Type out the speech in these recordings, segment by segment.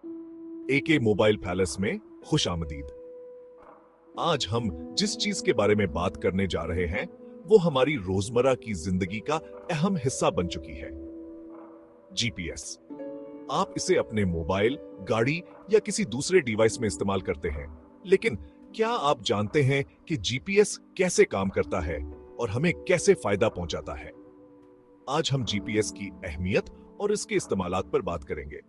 एके mobile palace में खुश आमदीद। आज हम जिस चीज के बारे में बात करने जा रहे हैं वो हमारी रोजमर्रा की जिंदगी का अहम हिस्सा बन चुकी है, जीपीएस। आप इसे अपने मोबाइल, गाड़ी या किसी दूसरे डिवाइस में इस्तेमाल करते हैं, लेकिन क्या आप जानते हैं कि जीपीएस कैसे काम करता है और हमें कैसे फायदा पहुंचाता है? आज हम जीपीएस की अहमियत और इसके इस्तेमालात पर बात करेंगे।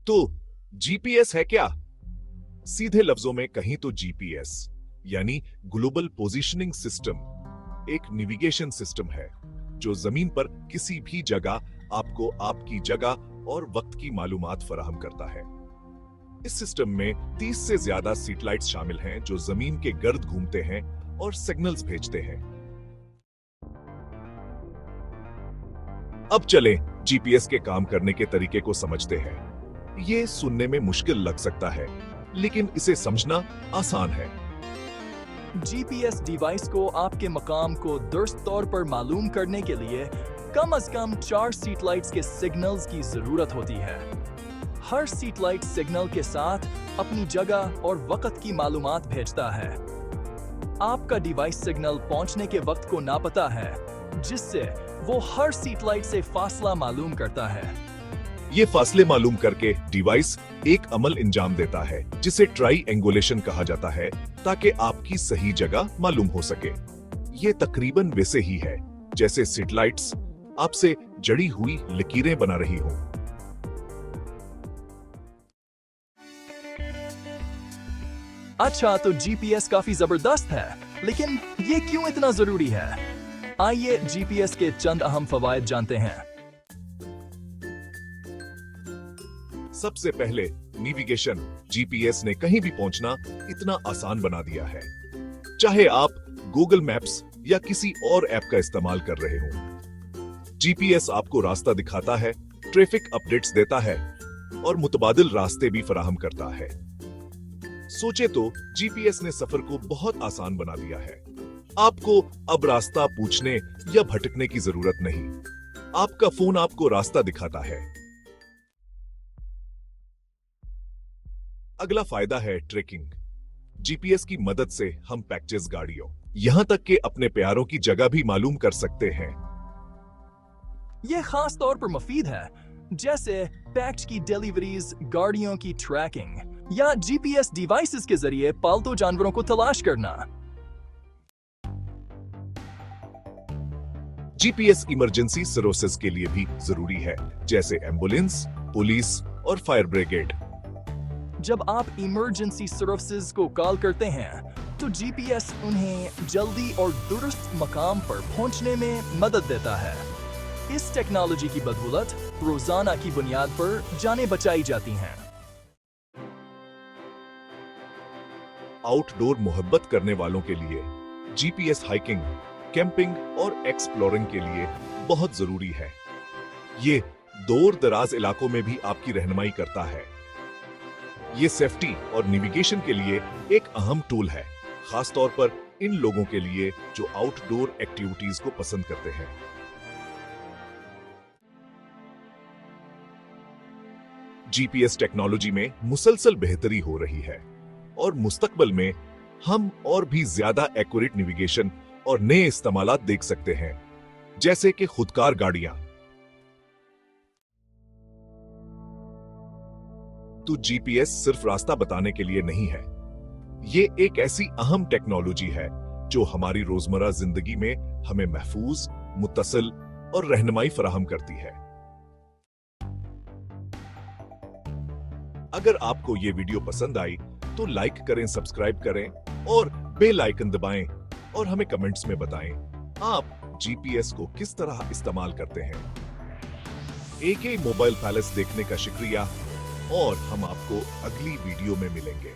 तो जीपीएस है क्या? सीधे लफ्जों में कहीं तो जीपीएस यानी ग्लोबल पोजीशनिंग सिस्टम एक नेविगेशन सिस्टम है जो जमीन पर किसी भी जगह आपको आपकी जगह और वक्त की मालूमात फराहम करता है। इस सिस्टम में 30 से ज्यादा सैटेलाइट्स शामिल हैं जो जमीन के गर्द घूमते हैं और सिग्नल्स भेजते हैं। अब चलें जीपीएस के काम करने के तरीके को समझते हैं। ये सुनने में मुश्किल लग सकता है, लेकिन इसे समझना आसान है। जीपीएस डिवाइस को आपके मकाम को दुरुस्त तौर पर मालूम करने के लिए कम से कम 4 सैटेलाइट्स के सिग्नल्स की जरूरत होती है। हर सैटेलाइट सिग्नल के साथ अपनी जगह और वक्त की मालूमात भेजता है। आपका डिवाइस सिग्नल पहुंचने के वक्त को नापता है, जिससे वो हर सैटेलाइट से फासला मालूम करता है। ये फासले मालूम करके डिवाइस एक अमल अंजाम देता है जिसे ट्राईएंगुलेशन कहा जाता है, ताकि आपकी सही जगह मालूम हो सके। ये तकरीबन वैसे ही है जैसे सैटेलाइट्स आपसे जड़ी हुई लकीरें बना रही हों। अच्छा, तो जीपीएस काफी जबरदस्त है, लेकिन ये क्यों इतना जरूरी है? आइए जीपीएस के चंद अहम फवायद जानते हैं। सबसे पहले नेविगेशन। जीपीएस ने कहीं भी पहुंचना इतना आसान बना दिया है, चाहे आप गूगल मैप्स या किसी और ऐप का इस्तेमाल कर रहे हो। जीपीएस आपको रास्ता दिखाता है, ट्रैफिक अपडेट्स देता है और मुतबादिल रास्ते भी फराहम करता है। सोचे तो जीपीएस ने सफर को बहुत आसान बना दिया है। आपको अब रास्ता पूछने या भटकने की जरूरत नहीं, आपका फोन आपको रास्ता दिखाता है। अगला फायदा है ट्रैकिंग। जीपीएस की मदद से हम पैकेजेस, गाड़ियों, यहां तक कि अपने प्यारों की जगह भी मालूम कर सकते हैं। ये खास तौर पर मुफीद है, जैसे पैकेज की डिलीवरीज, गाड़ियों की ट्रैकिंग या जीपीएस डिवाइसेस के जरिए पालतू जानवरों को तलाश करना। जीपीएस इमरजेंसी सर्विसेज के लिए भी जरूरी है, जैसे एम्बुलेंस, पुलिस और फायर ब्रिगेड। जब आप इमरजेंसी सर्विसेज को कॉल करते हैं, तो जीपीएस उन्हें जल्दी और दुरुस्त मकाम पर पहुंचने में मदद देता है। इस टेक्नोलॉजी की बदौलत रोजाना की बुनियाद पर जानें बचाई जाती हैं। आउटडोर मोहब्बत करने वालों के लिए जीपीएस हाइकिंग, कैंपिंग और एक्सप्लोरिंग के लिए बहुत जरूरी है। ये दूर दराज इलाकों में भी आपकी रहनुमाई करता है। ये सेफ्टी और नेविगेशन के लिए एक अहम टूल है, खास तौर पर इन लोगों के लिए जो आउटडोर एक्टिविटीज को पसंद करते हैं। जीपीएस टेक्नोलॉजी में मुसलसल बेहतरी हो रही है और मुस्तकबल में हम और भी ज्यादा एक्यूरेट नेविगेशन और नए इस्तेमालात देख सकते हैं, जैसे कि खुदकार गाड़ियां। तो जीपीएस सिर्फ रास्ता बताने के लिए नहीं है, ये एक ऐसी अहम टेक्नोलॉजी है जो हमारी रोजमर्रा जिंदगी में हमें महफूज, मुत्तसिल और रहनुमाई फराहम करती है। अगर आपको ये वीडियो पसंद आई तो लाइक करें, सब्सक्राइब करें और बेल आइकन दबाएं और हमें कमेंट्स में बताएं आप जीपीएस को किस तरह इस्तेमाल करते हैं। एके मोबाइल पैलेस देखने का शुक्रिया और हम आपको अगली वीडियो में मिलेंगे।